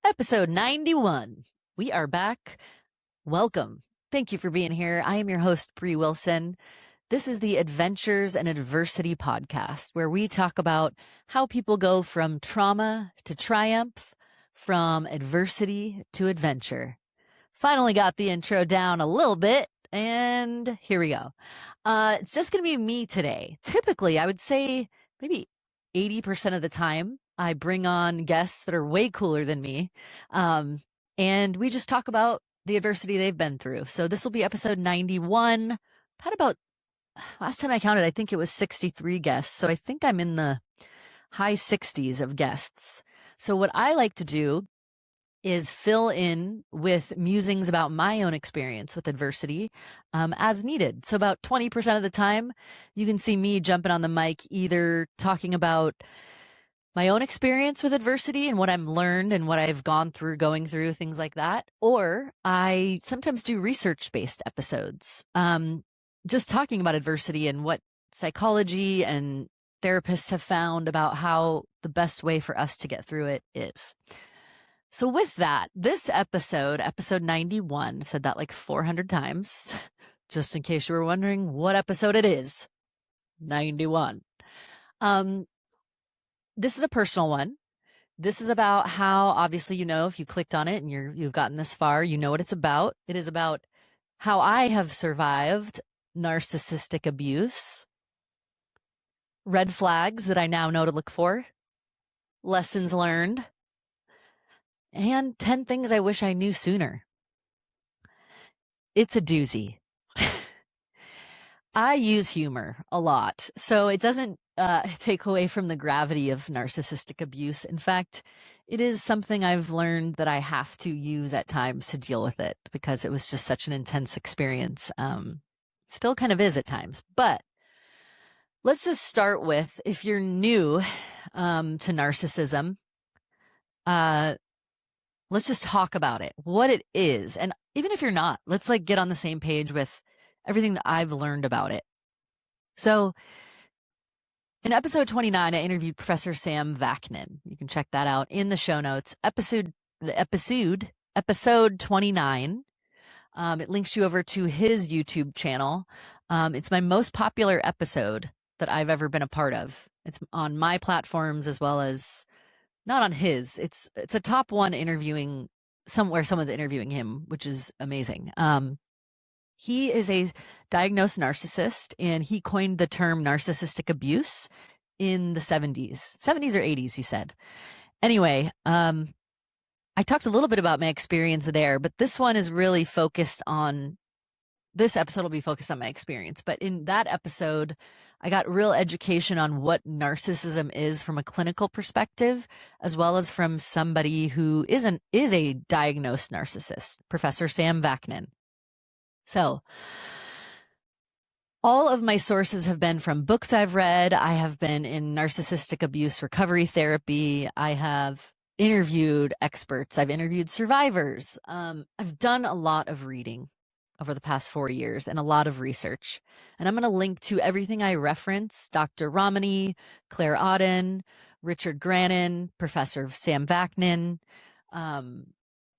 Episode 91. We are back. Welcome. Thank you for being here. I am your host, Bree Wilson. This is the Adventures and Adversity podcast, where we talk about how people go from trauma to triumph, from adversity to adventure. Finally got the intro down a little bit, and here we go. It's just going to be me today. Typically, I would say maybe 80% of the time, I bring on guests that are way cooler than me, and we just talk about the adversity they've been through. So this will be episode 91. I've had about, last time I counted, I think it was 63 guests. So I think I'm in the high 60s of guests. So what I like to do is fill in with musings about my own experience with adversity as needed. So about 20% of the time, you can see me jumping on the mic, either talking about my own experience with adversity and what I've learned and what I've gone through, going through, things like that. Or I sometimes do research-based episodes, just talking about adversity and what psychology and therapists have found about how the best way for us to get through it is. So with that, this episode 91, I've said that like 400 times, just in case you were wondering what episode it is, 91. This is a personal one. This is about how, obviously, if you clicked on it and you've gotten this far, you know what it's about. It is about how I have survived narcissistic abuse, red flags that I now know to look for, lessons learned, and 10 things I wish I knew sooner. It's a doozy. I use humor a lot, so it doesn't take away from the gravity of narcissistic abuse. In fact, it is something I've learned that I have to use at times to deal with it because it was just such an intense experience. Still kind of is at times. But let's just start with, if you're new to narcissism, let's just talk about it, what it is. And even if you're not, let's get on the same page with everything that I've learned about it. So in episode 29, I interviewed Professor Sam Vaknin. You can check that out in the show notes. Episode 29. It links you over to his YouTube channel. It's my most popular episode that I've ever been a part of. It's on my platforms as well as not on his. It's a top one interviewing somewhere someone's interviewing him, which is amazing. He is a diagnosed narcissist, and he coined the term narcissistic abuse in the 70s or 80s, he said. Anyway, I talked a little bit about my experience there, but this episode will be focused on my experience. But in that episode, I got real education on what narcissism is from a clinical perspective, as well as from somebody who is a diagnosed narcissist, Professor Sam Vaknin. So all of my sources have been from books I've read. I have been in narcissistic abuse recovery therapy. I have interviewed experts. I've interviewed survivors. I've done a lot of reading over the past 4 years and a lot of research. And I'm going to link to everything I reference: Dr. Romani, Claire Auden, Richard Grannon, Professor Sam Vaknin.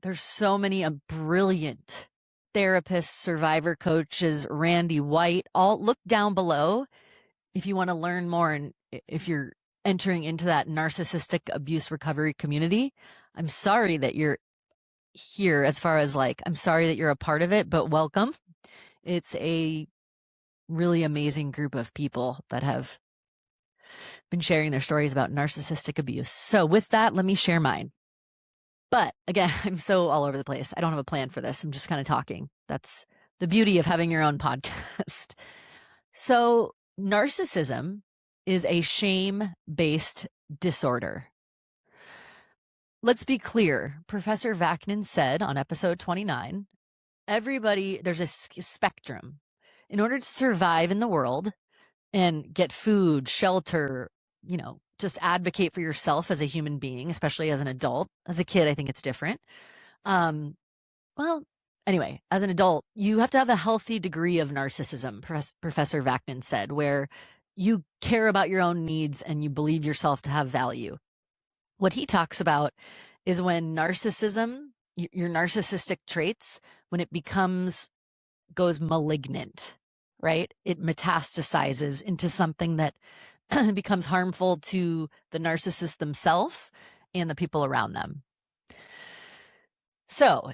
There's so many brilliant therapists, survivor coaches, Randy White. All look down below if you want to learn more, and if you're entering into that narcissistic abuse recovery community. I'm sorry that you're here, as far as I'm sorry that you're a part of it, but welcome. It's a really amazing group of people that have been sharing their stories about narcissistic abuse. So with that, let me share mine. But again, I'm so all over the place. I don't have a plan for this. I'm just kind of talking. That's the beauty of having your own podcast. So narcissism is a shame-based disorder. Let's be clear. Professor Vaknin said on episode 29, there's a spectrum. In order to survive in the world and get food, shelter, just advocate for yourself as a human being, especially as an adult. As a kid, I think it's different. Anyway, as an adult, you have to have a healthy degree of narcissism, Professor Vaknin said, where you care about your own needs and you believe yourself to have value. What he talks about is when narcissism, your narcissistic traits, when it goes malignant, right? It metastasizes into something that becomes harmful to the narcissist themselves and the people around them. So,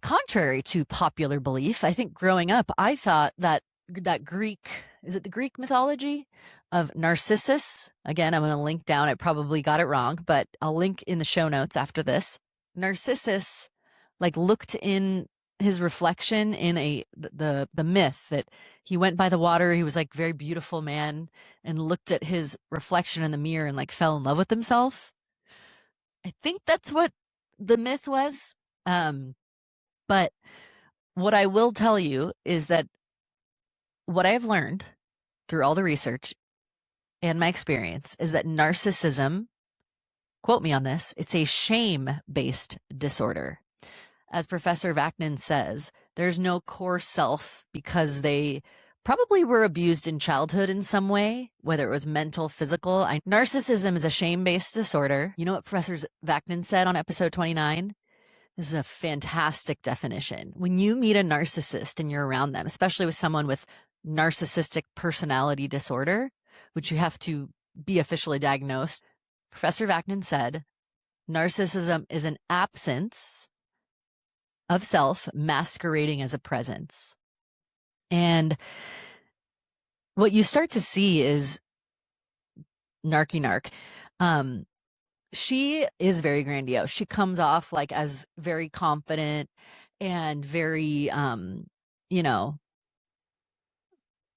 contrary to popular belief, I think growing up, I thought that Greek, is it the Greek mythology of Narcissus? Again, I'm going to link down. I probably got it wrong, but I'll link in the show notes after this. Narcissus, like, looked in his reflection in the myth that he went by the water. He was like very beautiful man and looked at his reflection in the mirror and like fell in love with himself. I think that's what the myth was. But what I will tell you is that what I have learned through all the research and my experience is that narcissism, quote me on this, it's a shame-based disorder. As Professor Vaknin says, there's no core self because they probably were abused in childhood in some way, whether it was mental, physical. Narcissism is a shame-based disorder. You know what Professor Vaknin said on episode 29? This is a fantastic definition. When you meet a narcissist and you're around them, especially with someone with narcissistic personality disorder, which you have to be officially diagnosed, Professor Vaknin said, narcissism is an absence of self masquerading as a presence. And what you start to see is narky narc. She is very grandiose. She comes off like as very confident and very,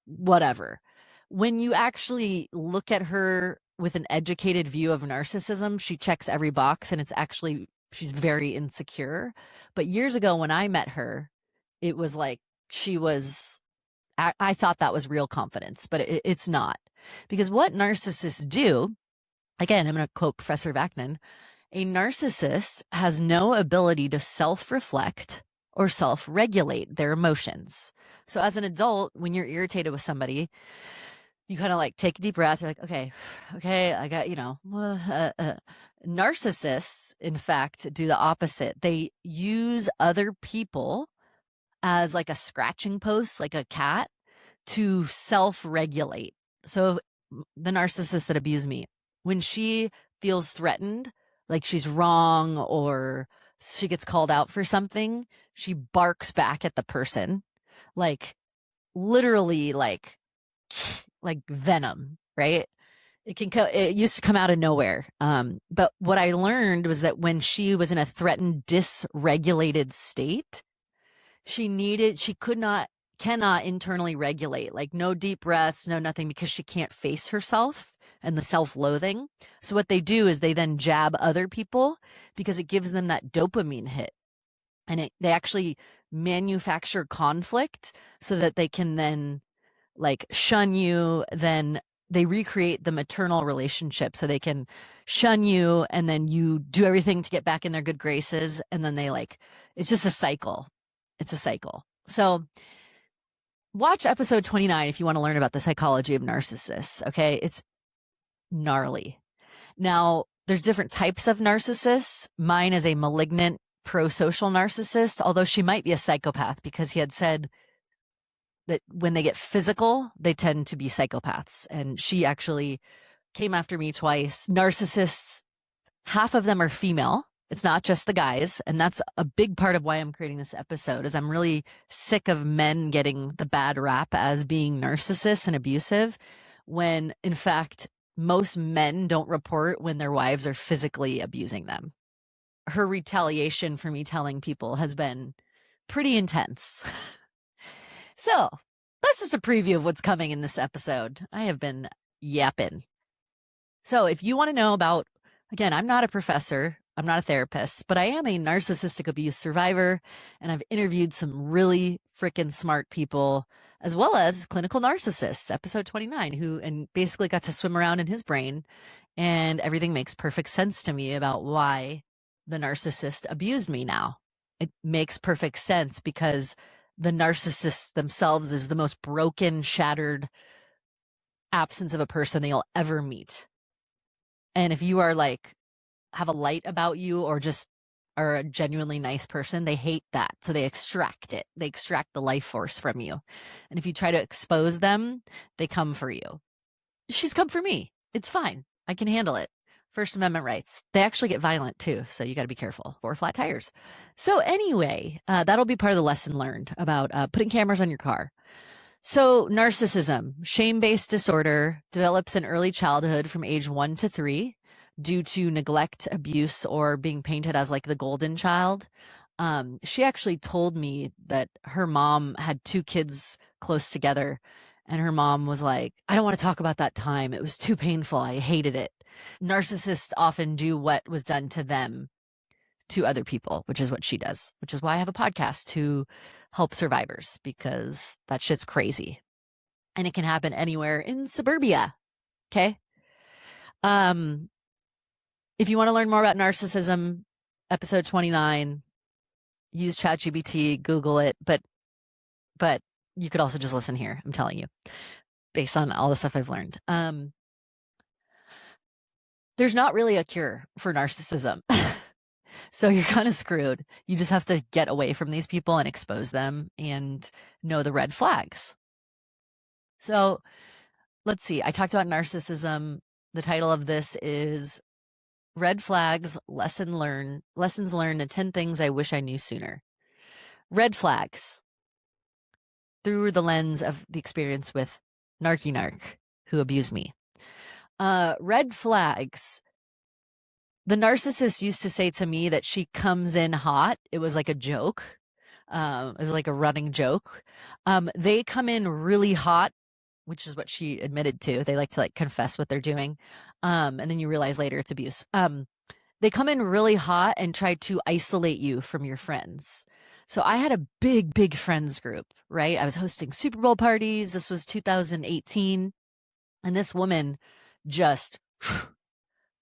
whatever. When you actually look at her with an educated view of narcissism, she checks every box and she's very insecure. But years ago when I met her, it was like I thought that was real confidence, but it's not. Because what narcissists do, again, I'm going to quote Professor Vaknin, a narcissist has no ability to self-reflect or self-regulate their emotions. So as an adult, when you're irritated with somebody, you kind of like take a deep breath. You're like, okay, I got, narcissists, in fact, do the opposite. They use other people as like a scratching post, like a cat, to self-regulate. So the narcissist that abused me, when she feels threatened, like she's wrong or she gets called out for something, she barks back at the person, like literally like venom, right? It used to come out of nowhere. But what I learned was that when she was in a threatened, dysregulated state, cannot internally regulate, like no deep breaths, no nothing, because she can't face herself and the self-loathing. So what they do is they then jab other people because it gives them that dopamine hit. And they actually manufacture conflict so that they can then like shun you. Then they recreate the maternal relationship so they can shun you, and then you do everything to get back in their good graces. And then it's just a cycle. It's a cycle. So watch episode 29 if you want to learn about the psychology of narcissists. Okay. It's gnarly. Now, there's different types of narcissists. Mine is a malignant pro-social narcissist, although she might be a psychopath because he had said that when they get physical, they tend to be psychopaths. And she actually came after me twice. Narcissists, half of them are female. It's not just the guys. And that's a big part of why I'm creating this episode, is I'm really sick of men getting the bad rap as being narcissists and abusive, when in fact, most men don't report when their wives are physically abusing them. Her retaliation for me telling people has been pretty intense. So that's just a preview of what's coming in this episode. I have been yapping. So if you want to know about, again, I'm not a professor, I'm not a therapist, but I am a narcissistic abuse survivor, and I've interviewed some really freaking smart people, as well as clinical narcissists, episode 29, and basically got to swim around in his brain, and everything makes perfect sense to me about why the narcissist abused me now. It makes perfect sense because the narcissist themselves is the most broken, shattered absence of a person that you'll ever meet. And if you are like have a light about you or just are a genuinely nice person, they hate that. So they extract it. They extract the life force from you. And if you try to expose them, they come for you. She's come for me. It's fine. I can handle it. First Amendment rights. They actually get violent too. So you got to be careful. 4 flat tires. So anyway, that'll be part of the lesson learned about putting cameras on your car. So narcissism, shame-based disorder, develops in early childhood from age 1 to 3 due to neglect, abuse, or being painted as like the golden child. She actually told me that her mom had 2 kids close together, and her mom was like, I don't want to talk about that time. It was too painful. I hated it. Narcissists often do what was done to them to other people, which is what she does, which is why I have a podcast to help survivors, because that shit's crazy. And it can happen anywhere in suburbia. Okay. If you want to learn more about narcissism, episode 29, use ChatGPT, Google it, but you could also just listen here. I'm telling you, based on all the stuff I've learned. There's not really a cure for narcissism. So you're kind of screwed. You just have to get away from these people and expose them and know the red flags. So let's see. I talked about narcissism. The title of this is Red Flags, Lessons Learned, and 10 Things I Wish I Knew Sooner. Red flags through the lens of the experience with narc who abused me. Red flags. The narcissist used to say to me that she comes in hot. It was like a joke. It was like a running joke. They come in really hot, which is what she admitted to. They like to like confess what they're doing. And then you realize later it's abuse. They come in really hot and try to isolate you from your friends. So I had a big friends group, right? I was hosting Super Bowl parties. This was 2018. And this woman just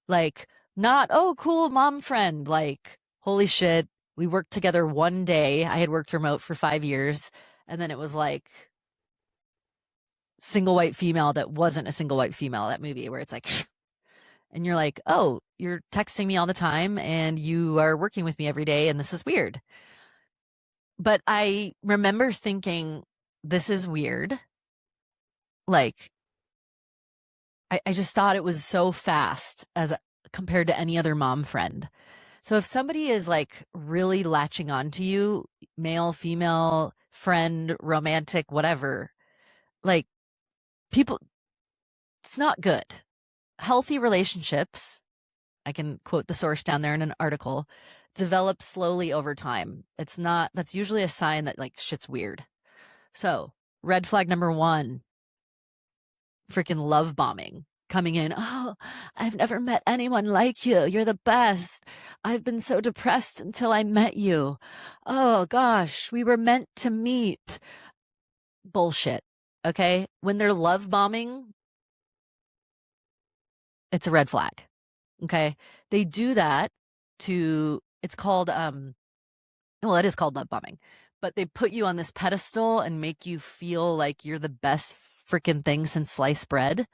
like, not, oh, cool mom friend. Like, holy shit. We worked together one day. I had worked remote for 5 years. And then it was like single white female that wasn't a single white female, that movie where it's like, and you're like, oh, you're texting me all the time and you are working with me every day. And this is weird. But I remember thinking, this is weird. Like, I just thought it was so fast compared to any other mom friend. So if somebody is like really latching on to you, male, female, friend, romantic, whatever, like people, it's not good. Healthy relationships, I can quote the source down there in an article, develop slowly over time. That's usually a sign that like shit's weird. So red flag number 1, freaking love bombing. Coming in, oh, I've never met anyone like you. You're the best. I've been so depressed until I met you. Oh gosh, we were meant to meet. Bullshit. Okay? When they're love bombing, it's a red flag. Okay? They do that it's called, well, it is called love bombing, but they put you on this pedestal and make you feel like you're the best freaking thing since sliced bread.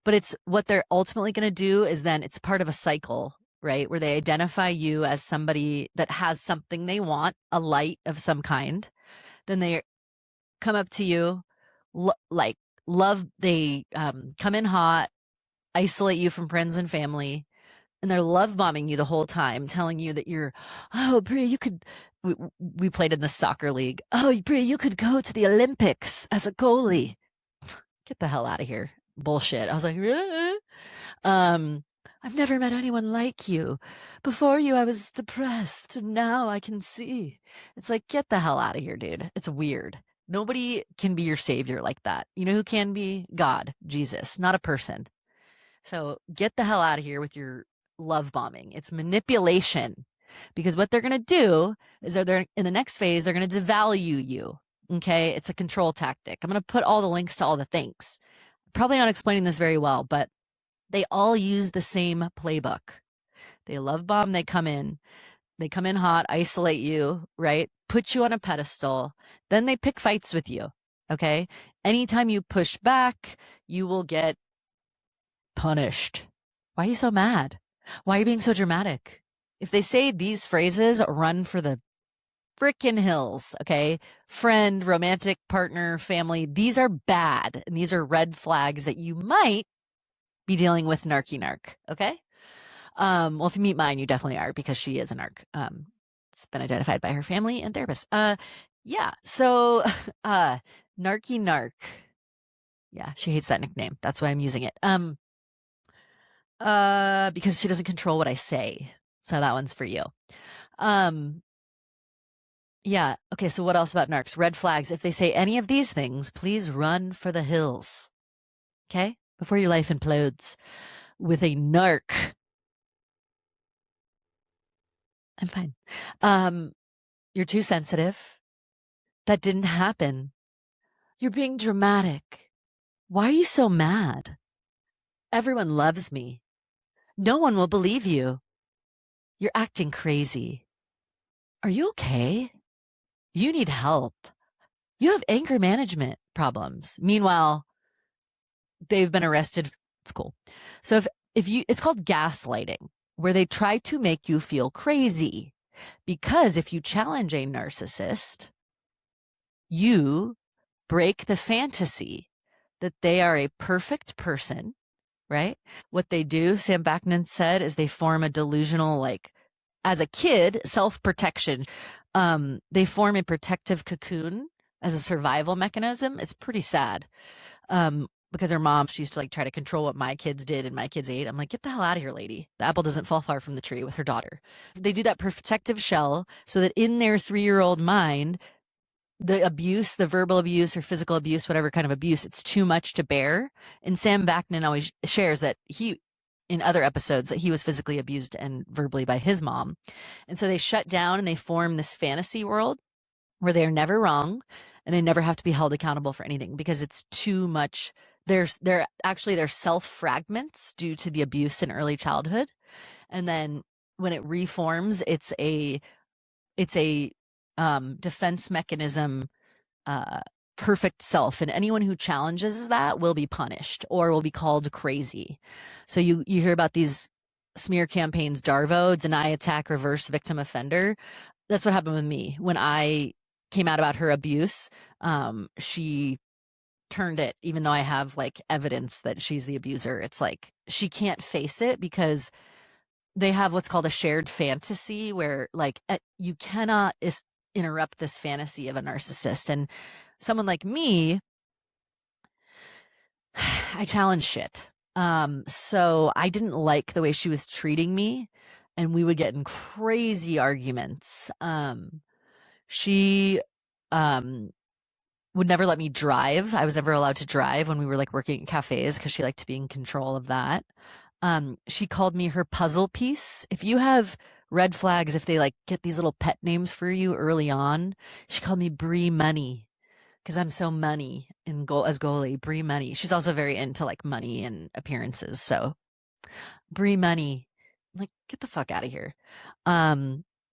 But it's what they're ultimately going to do is then it's part of a cycle, right? Where they identify you as somebody that has something they want, a light of some kind. Then they come up to you, they come in hot, isolate you from friends and family, and they're love bombing you the whole time, telling you that you're, oh, Brie, you could, we played in the soccer league. Oh, Brie, you could go to the Olympics as a goalie. Get the hell out of here. Bullshit. I was like, I've never met anyone like you. Before you, I was depressed, and now I can see. It's like, get the hell out of here, dude. It's weird. Nobody can be your savior like that. You know who can be? God, Jesus, not a person. So get the hell out of here with your love bombing. It's manipulation, because what they're going to do is they're in the next phase, they're going to devalue you. Okay. It's a control tactic. I'm going to put all the links to all the things. Probably not explaining this very well, but they all use the same playbook. They love bomb. They come in hot, isolate you, right? Put you on a pedestal. Then they pick fights with you. Okay. Anytime you push back, you will get punished. Why are you so mad? Why are you being so dramatic? If they say these phrases, run for the frickin' hills, okay? Friend, romantic partner, family, these are bad. And these are red flags that you might be dealing with narc, okay? Well, if you meet mine, you definitely are because she is a narc. It's been identified by her family and therapist. Yeah. So, narc. Yeah, she hates that nickname. That's why I'm using it. Because she doesn't control what I say. So that one's for you. Um, yeah. Okay. So what else about narcs? Red flags. If they say any of these things, please run for the hills. Okay. Before your life implodes with a narc. I'm fine. You're too sensitive. That didn't happen. You're being dramatic. Why are you so mad? Everyone loves me. No one will believe you. You're acting crazy. Are you okay? You need help. You have anger management problems. Meanwhile, they've been arrested. It's cool. So if you, it's called gaslighting, where they try to make you feel crazy. Because if you challenge a narcissist, you break the fantasy that they are a perfect person, right? What they do, Sam Vaknin said, is they form a delusional, like, as a kid, self-protection. They form a protective cocoon as a survival mechanism. It's pretty sad. Because her mom, she used to like try to control what my kids did and my kids ate. I'm like, get the hell out of here, lady. The apple doesn't fall far from the tree with her daughter. They do that protective shell so that in their 3-year-old mind, the abuse, the verbal abuse or physical abuse, whatever kind of abuse, it's too much to bear. And Sam Vaknin always shares that he, in other episodes, that he was physically abused and verbally by his mom. And so they shut down and they form this fantasy world where they're never wrong and they never have to be held accountable for anything because it's too much. They're actually their self fragments due to the abuse in early childhood. And then when it reforms, it's a defense mechanism, perfect self, and anyone who challenges that will be punished or will be called crazy. So you hear about these smear campaigns, Darvo, deny, attack, reverse victim offender. That's what happened with me when I came out about her abuse. She turned it, even though I have like evidence that she's the abuser. It's like she can't face it because they have what's called a shared fantasy where like you cannot interrupt this fantasy of a narcissist. And someone like me, I challenge shit. So I didn't like the way she was treating me, and we would get in crazy arguments. She would never let me drive. I was never allowed to drive when we were like working at cafes because she liked to be in control of that. She called me her puzzle piece. If you have red flags, if they like get these little pet names for you early on, she called me Brie Money because I'm so money in goal as goalie. Brie Money. She's also very into like money and appearances. So Brie Money, I'm like, get the fuck out of here.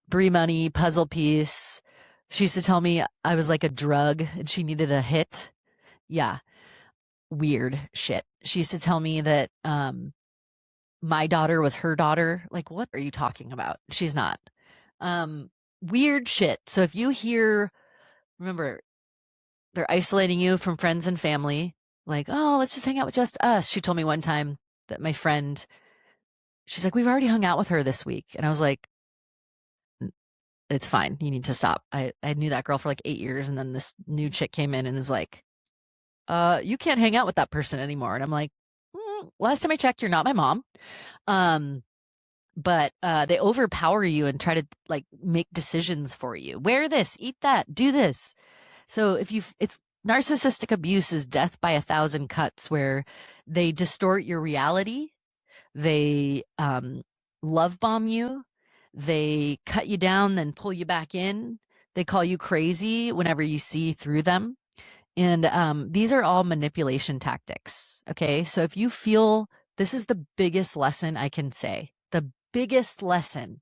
Brie Money, puzzle piece. She used to tell me I was like a drug and she needed a hit. Yeah, weird shit. She used to tell me that my daughter was her daughter. Like, what are you talking about? She's not. Weird shit. So if you hear, remember, they're isolating you from friends and family. Like, oh, let's just hang out with just us. She told me one time that my friend, she's like, we've already hung out with her this week. And I was like, it's fine. You need to stop. I knew that girl for like 8 years. And then this new chick came in and is like, you can't hang out with that person anymore. And I'm like, last time I checked, you're not my mom. But they overpower you and try to like make decisions for you. Wear this, eat that, do this. So it's narcissistic abuse is death by 1,000 cuts, where they distort your reality, they love bomb you, they cut you down, then pull you back in. They call you crazy whenever you see through them. And these are all manipulation tactics. Okay. So if you feel this is the biggest lesson I can say, the biggest lesson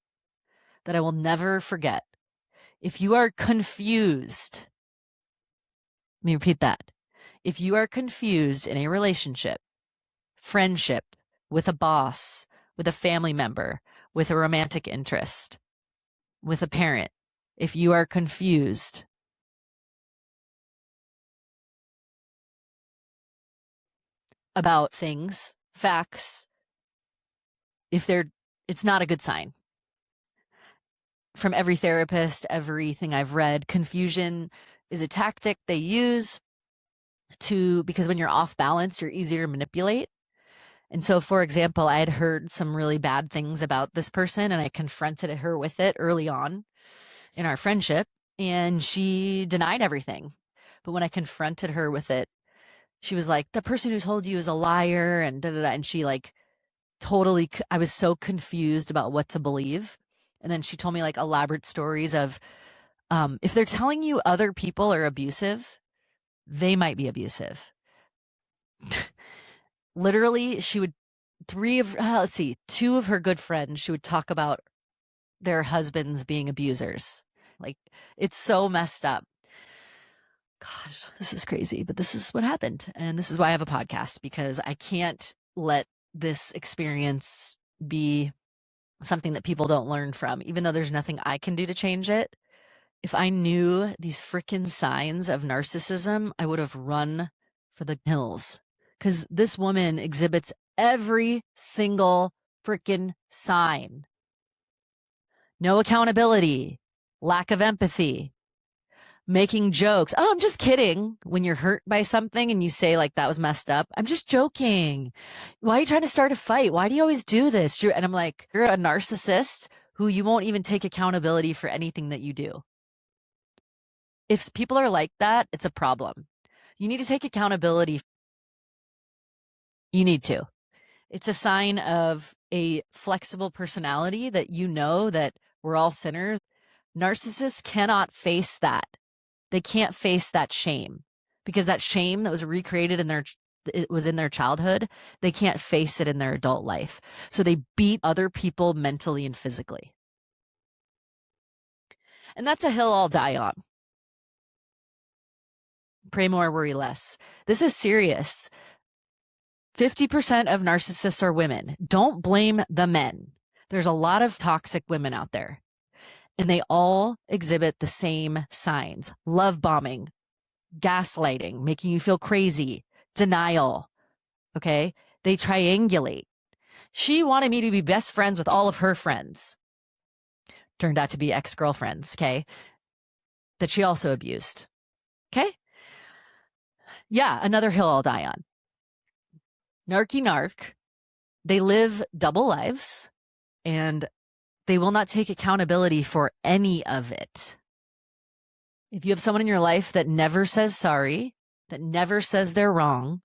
that I will never forget. If you are confused, let me repeat that. If you are confused in a relationship, friendship, with a boss, with a family member, with a romantic interest, with a parent, if you are confused about things, facts, it's not a good sign. From every therapist, everything I've read, confusion is a tactic they use because when you're off balance, you're easier to manipulate. And so, for example, I had heard some really bad things about this person and I confronted her with it early on in our friendship, and she denied everything. But when I confronted her with it, she was like, the person who told you is a liar, and da da da. And she like totally, I was so confused about what to believe. And then she told me like elaborate stories of if they're telling you other people are abusive, they might be abusive. Literally, she would, two of her good friends, she would talk about their husbands being abusers. Like, it's so messed up. Gosh, this is crazy, but this is what happened. And this is why I have a podcast, because I can't let this experience be something that people don't learn from, even though there's nothing I can do to change it. If I knew these freaking signs of narcissism, I would have run for the hills, because this woman exhibits every single freaking sign. No accountability, lack of empathy, making jokes. Oh, I'm just kidding. When you're hurt by something and you say like, that was messed up, I'm just joking. Why are you trying to start a fight? Why do you always do this? And I'm like, you're a narcissist who you won't even take accountability for anything that you do. If people are like that, it's a problem. You need to take accountability. You need to. It's a sign of a flexible personality that you know that we're all sinners. Narcissists cannot face that. They can't face that shame, because that shame that was recreated it was in their childhood. They can't face it in their adult life. So they beat other people mentally and physically. And that's a hill I'll die on. Pray more, worry less. This is serious. 50% of narcissists are women. Don't blame the men. There's a lot of toxic women out there, and they all exhibit the same signs: love bombing, gaslighting, making you feel crazy, denial. Okay. They triangulate. She wanted me to be best friends with all of her friends. Turned out to be ex-girlfriends. Okay. That she also abused. Okay. Yeah. Another hill I'll die on. Narky narc. They live double lives and they will not take accountability for any of it. If you have someone in your life that never says sorry, that never says they're wrong,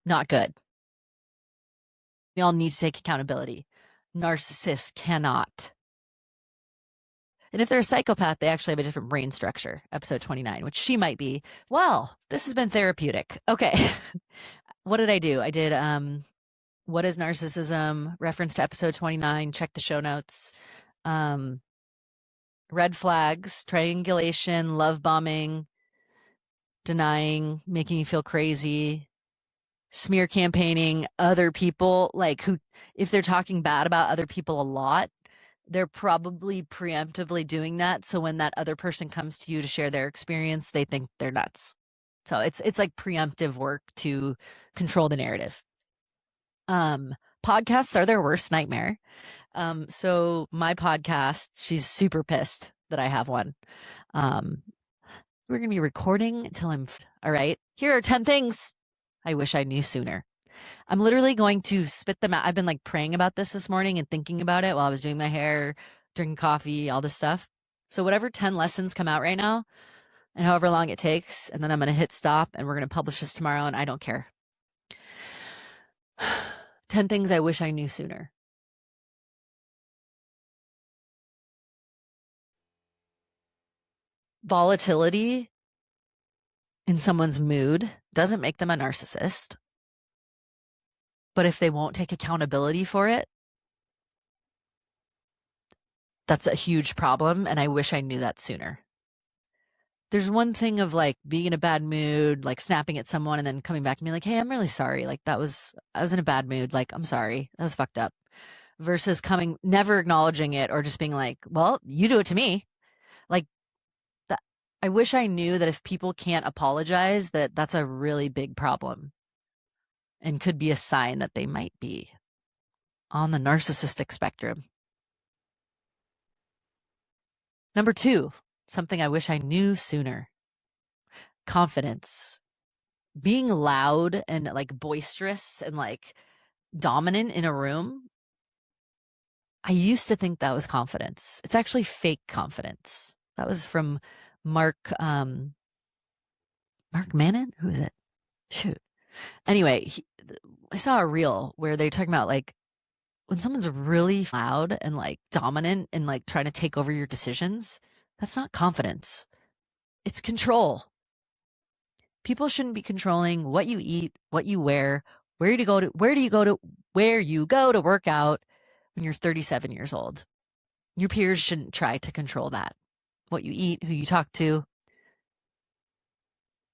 not good. We all need to take accountability. Narcissists cannot. And if they're a psychopath, they actually have a different brain structure. Episode 29, which she might be. Well, this has been therapeutic. Okay. What did I do? I did what is narcissism? Reference to episode 29. Check the show notes. Red flags, triangulation, love bombing, denying, making you feel crazy, smear campaigning, other people, like who, if they're talking bad about other people a lot, they're probably preemptively doing that. So when that other person comes to you to share their experience, they think they're nuts. So it's like preemptive work to control the narrative. Podcasts are their worst nightmare. So my podcast, she's super pissed that I have one. We're going to be recording until all right. Here are 10 things I wish I knew sooner. I'm literally going to spit them out. I've been like praying about this morning and thinking about it while I was doing my hair, drinking coffee, all this stuff. So whatever 10 lessons come out right now and however long it takes, and then I'm going to hit stop and we're going to publish this tomorrow, and I don't care. 10 things I wish I knew sooner. Volatility in someone's mood doesn't make them a narcissist. But if they won't take accountability for it, that's a huge problem. And I wish I knew that sooner. there's one thing of like being in a bad mood, like snapping at someone and then coming back and being like, hey, I'm really sorry. Like I was in a bad mood. Like, I'm sorry. That was fucked up. Versus never acknowledging it or just being like, well, you do it to me. Like that. I wish I knew that if people can't apologize, that that's a really big problem and could be a sign that they might be on the narcissistic spectrum. Number two, something I wish I knew sooner: confidence. Being loud and like boisterous and like dominant in a room, I used to think that was confidence. It's actually fake confidence. That was from Mark Mannon. Who is it? Shoot. Anyway, I saw a reel where they're talking about like when someone's really loud and like dominant and like trying to take over your decisions, that's not confidence. It's control. People shouldn't be controlling what you eat, what you wear, where you go to work out when you're 37 years old. Your peers shouldn't try to control that. What you eat, who you talk to.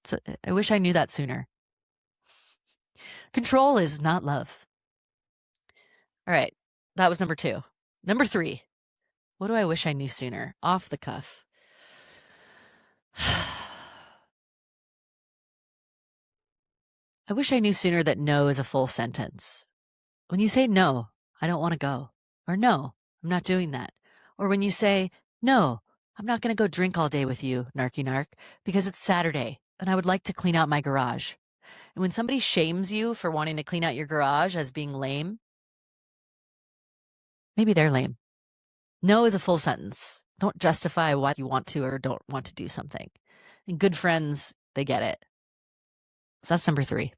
So I wish I knew that sooner. Control is not love. All right. That was number two. Number three. What do I wish I knew sooner? Off the cuff. I wish I knew sooner that no is a full sentence. When you say no, I don't want to go, or no, I'm not doing that, or when you say, no, I'm not going to go drink all day with you, narky narc, because it's Saturday and I would like to clean out my garage. And when somebody shames you for wanting to clean out your garage as being lame, maybe they're lame. No is a full sentence. Don't justify why you want to or don't want to do something. And good friends, they get it. So that's number three.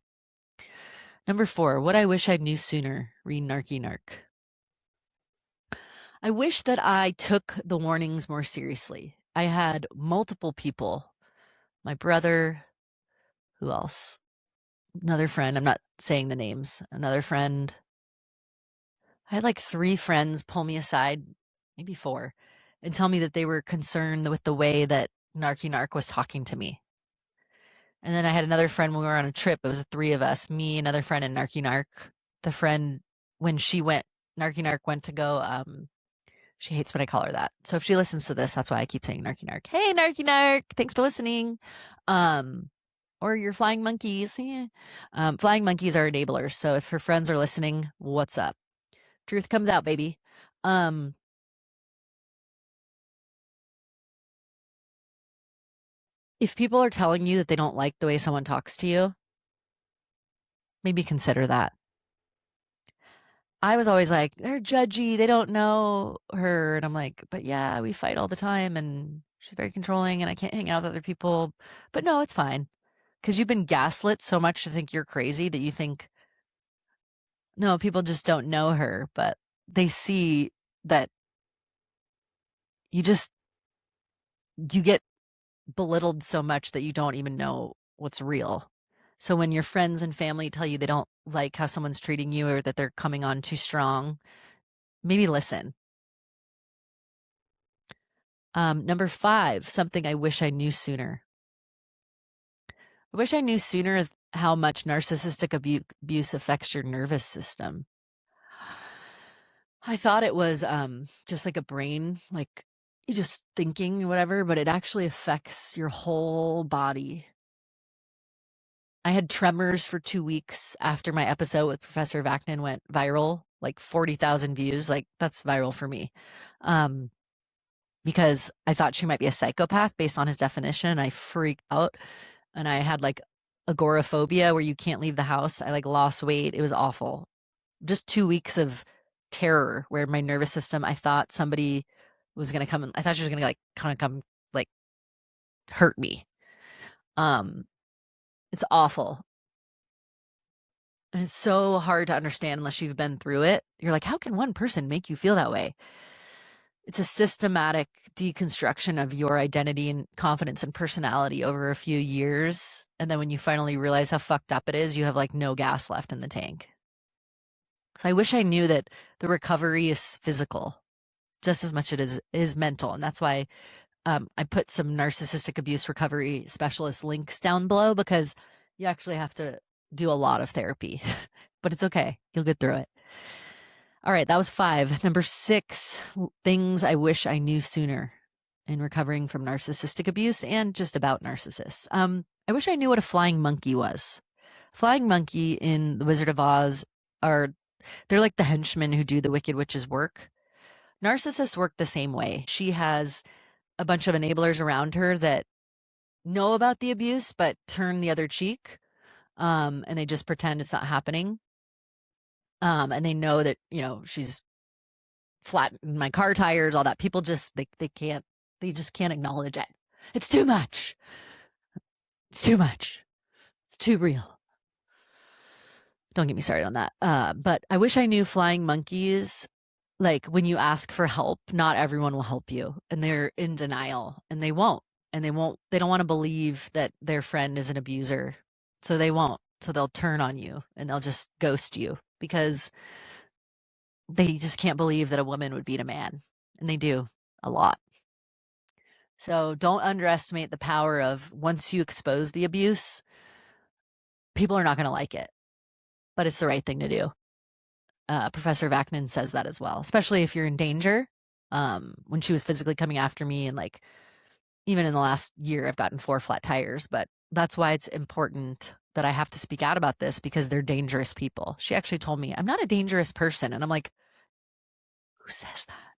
Number four, what I wish I knew sooner, re narky narc. I wish that I took the warnings more seriously. I had multiple people, my brother, who else? Another friend, I'm not saying the names, another friend. I had like 3 friends pull me aside, maybe 4, and tell me that they were concerned with the way that Narky Narc was talking to me. And then I had another friend when we were on a trip. It was the 3 of us, me, another friend, and Narky Narc. The friend, when she went, Narky Narc went to go, she hates when I call her that. So if she listens to this, that's why I keep saying Narky Narc. Hey, Narky Narc, thanks for listening. Or your flying monkeys. Yeah. Flying monkeys are enablers. So if her friends are listening, what's up? Truth comes out, baby. If people are telling you that they don't like the way someone talks to you, maybe consider that. I was always like, they're judgy, they don't know her. And I'm like, but yeah, we fight all the time and she's very controlling and I can't hang out with other people. But no, it's fine. Because you've been gaslit so much to think you're crazy that you think, no, people just don't know her, but they see that you just, you get belittled so much that you don't even know what's real. So when your friends and family tell you they don't like how someone's treating you or that they're coming on too strong, maybe listen. Number 5, something I wish I knew sooner. I wish I knew sooner how much narcissistic abuse affects your nervous system. I thought it was just like a brain, like you just thinking whatever, but it actually affects your whole body. I had tremors for 2 weeks after my episode with Professor Vaknin went viral, like 40,000 views. Like that's viral for me. Because I thought she might be a psychopath based on his definition. I freaked out and I had like agoraphobia where you can't leave the house. I like lost weight. It was awful. Just 2 weeks of terror where my nervous system, I thought somebody was going to come. I thought she was going to like kind of come like hurt me. It's awful. And it's so hard to understand unless you've been through it. You're like, how can one person make you feel that way? It's a systematic deconstruction of your identity and confidence and personality over a few years. And then when you finally realize how fucked up it is, you have like no gas left in the tank. So I wish I knew that the recovery is physical just as much as it is mental. And that's why I put some narcissistic abuse recovery specialist links down below because you actually have to do a lot of therapy, but it's okay. You'll get through it. All right, that was 5. Number 6, things I wish I knew sooner in recovering from narcissistic abuse and just about narcissists. I wish I knew what a flying monkey was. Flying monkey in The Wizard of Oz they're like the henchmen who do the Wicked Witch's work. Narcissists work the same way. She has a bunch of enablers around her that know about the abuse but turn the other cheek, and they just pretend it's not happening. And they know that, she's flattened my car tires, all that. People just, they just can't acknowledge it. It's too much. It's too much. It's too real. Don't get me started on that. But I wish I knew flying monkeys, like when you ask for help, not everyone will help you, and they're in denial, and they won't. And they don't want to believe that their friend is an abuser. So they won't. So they'll turn on you and they'll just ghost you because they just can't believe that a woman would beat a man. And they do a lot. So don't underestimate the power of, once you expose the abuse, people are not going to like it, but it's the right thing to do. Professor Vaknin says that as well, especially if you're in danger. When she was physically coming after me, and like, even in the last year, I've gotten 4 flat tires, but that's why it's important that I have to speak out about this, because they're dangerous people. She actually told me, I'm not a dangerous person. And I'm like, who says that?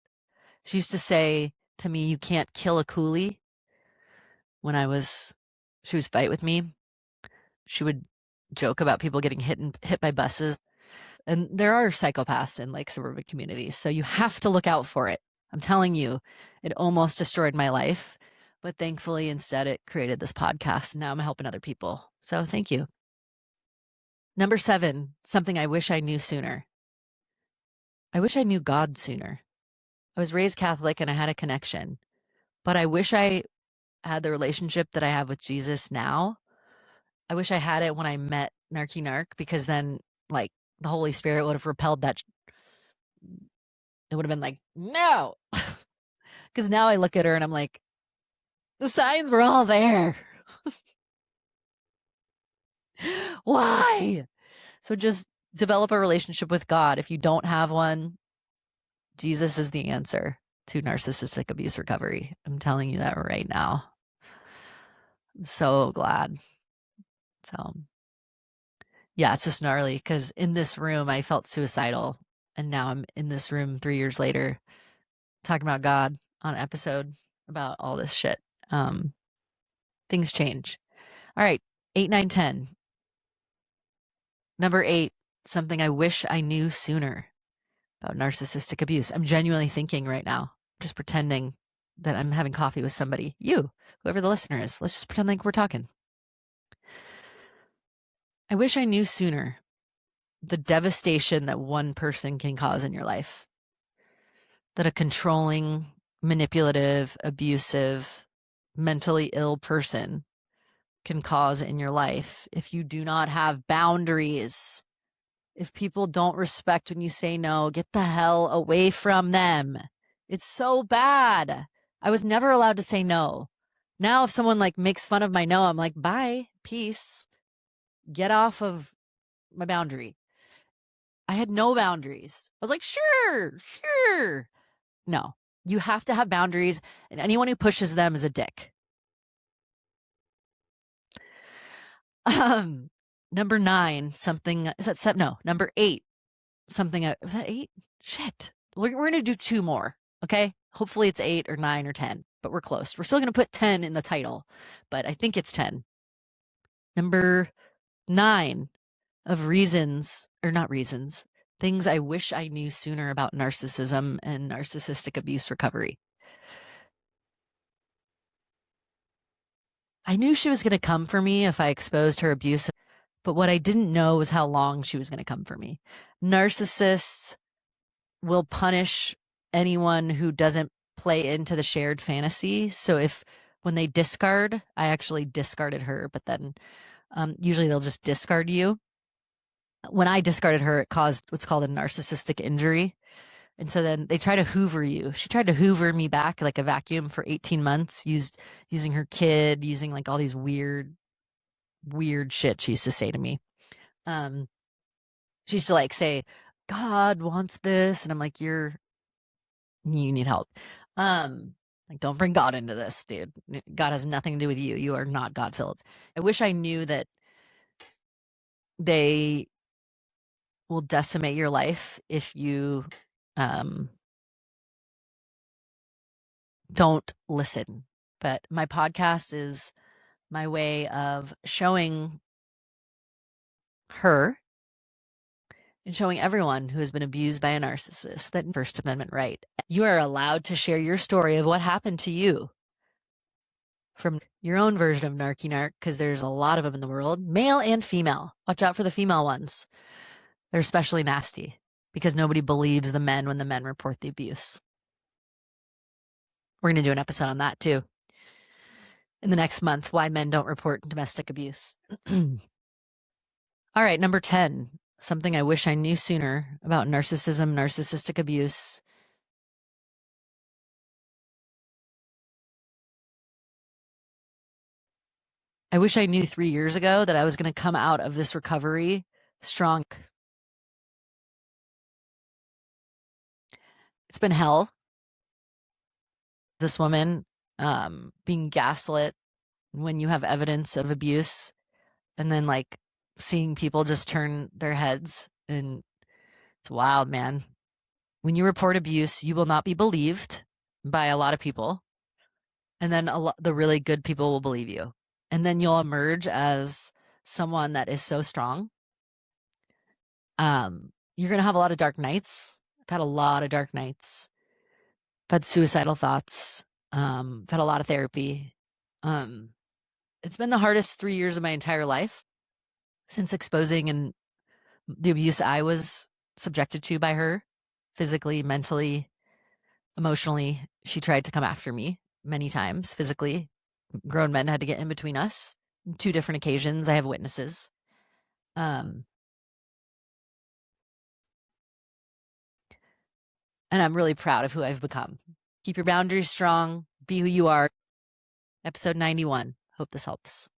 She used to say to me, you can't kill a coolie. When she was fight with me, she would joke about people getting hit by buses. And there are psychopaths in like suburban communities. So you have to look out for it. I'm telling you, it almost destroyed my life. But thankfully, instead, it created this podcast. Now I'm helping other people. So thank you. Number 7, something I wish I knew sooner. I wish I knew God sooner. I was raised Catholic and I had a connection, but I wish I had the relationship that I have with Jesus now. I wish I had it when I met Narc, because then like the Holy Spirit would have repelled that. It would have been like, no. Because now I look at her and I'm like, the signs were all there. Why? So just develop a relationship with God. If you don't have one, Jesus is the answer to narcissistic abuse recovery. I'm telling you that right now. I'm so glad. So yeah, it's just gnarly, because in this room, I felt suicidal. And now I'm in this room 3 years later talking about God on an episode about all this shit. Things change. All right, 8, 9, 10. Number 8, something I wish I knew sooner about narcissistic abuse. I'm genuinely thinking right now, just pretending that I'm having coffee with somebody. You, whoever the listener is, let's just pretend like we're talking. I wish I knew sooner the devastation that one person can cause in your life. That a controlling, manipulative, abusive, mentally ill person can cause in your life if you do not have boundaries. If people don't respect when you say no, get the hell away from them. It's so bad. I was never allowed to say no. Now if someone like makes fun of my no, I'm like, bye, peace. Get off of my boundary. I had no boundaries. I was like, sure. No, you have to have boundaries, and anyone who pushes them is a dick. Number 9, something, is that 7? No, number 8, something, was that 8? Shit. We're going to do 2 more, okay? Hopefully it's 8 or 9 or 10, but we're close. We're still going to put 10 in the title, but I think it's 10. Number 9 of things I wish I knew sooner about narcissism and narcissistic abuse recovery. I knew she was going to come for me if I exposed her abuse, but what I didn't know was how long she was going to come for me. Narcissists will punish anyone who doesn't play into the shared fantasy. So when they discard, I actually discarded her, but then usually they'll just discard you. When I discarded her, it caused what's called a narcissistic injury. And so then they try to hoover you. She tried to hoover me back like a vacuum for 18 months, using her kid, using like all these weird shit she used to say to me. She used to like say, God wants this. And I'm like, you need help. Like, don't bring God into this, dude. God has nothing to do with you. You are not God filled. I wish I knew that they will decimate your life if you don't listen. But my podcast is my way of showing her and showing everyone who has been abused by a narcissist that First Amendment right. You are allowed to share your story of what happened to you from your own version of narky narc, because there's a lot of them in the world, male and female. Watch out for the female ones. They're especially nasty because nobody believes the men when the men report the abuse. We're going to do an episode on that too in the next month, why men don't report domestic abuse. All right, number 10, something I wish I knew sooner about narcissism, narcissistic abuse. I wish I knew 3 years ago that I was going to come out of this recovery strong. It's been hell. This woman being gaslit when you have evidence of abuse, and then like seeing people just turn their heads, and it's wild, man. When you report abuse, you will not be believed by a lot of people, and then the really good people will believe you, and then you'll emerge as someone that is so strong. You're gonna have a lot of dark nights. I've had a lot of dark nights. I've had suicidal thoughts. I've had a lot of therapy. It's been the hardest 3 years of my entire life since exposing and the abuse I was subjected to by her, physically, mentally, emotionally. She tried to come after me many times, physically. Grown men had to get in between us. 2 different occasions. I have witnesses. And I'm really proud of who I've become. Keep your boundaries strong. Be who you are. Episode 91. Hope this helps.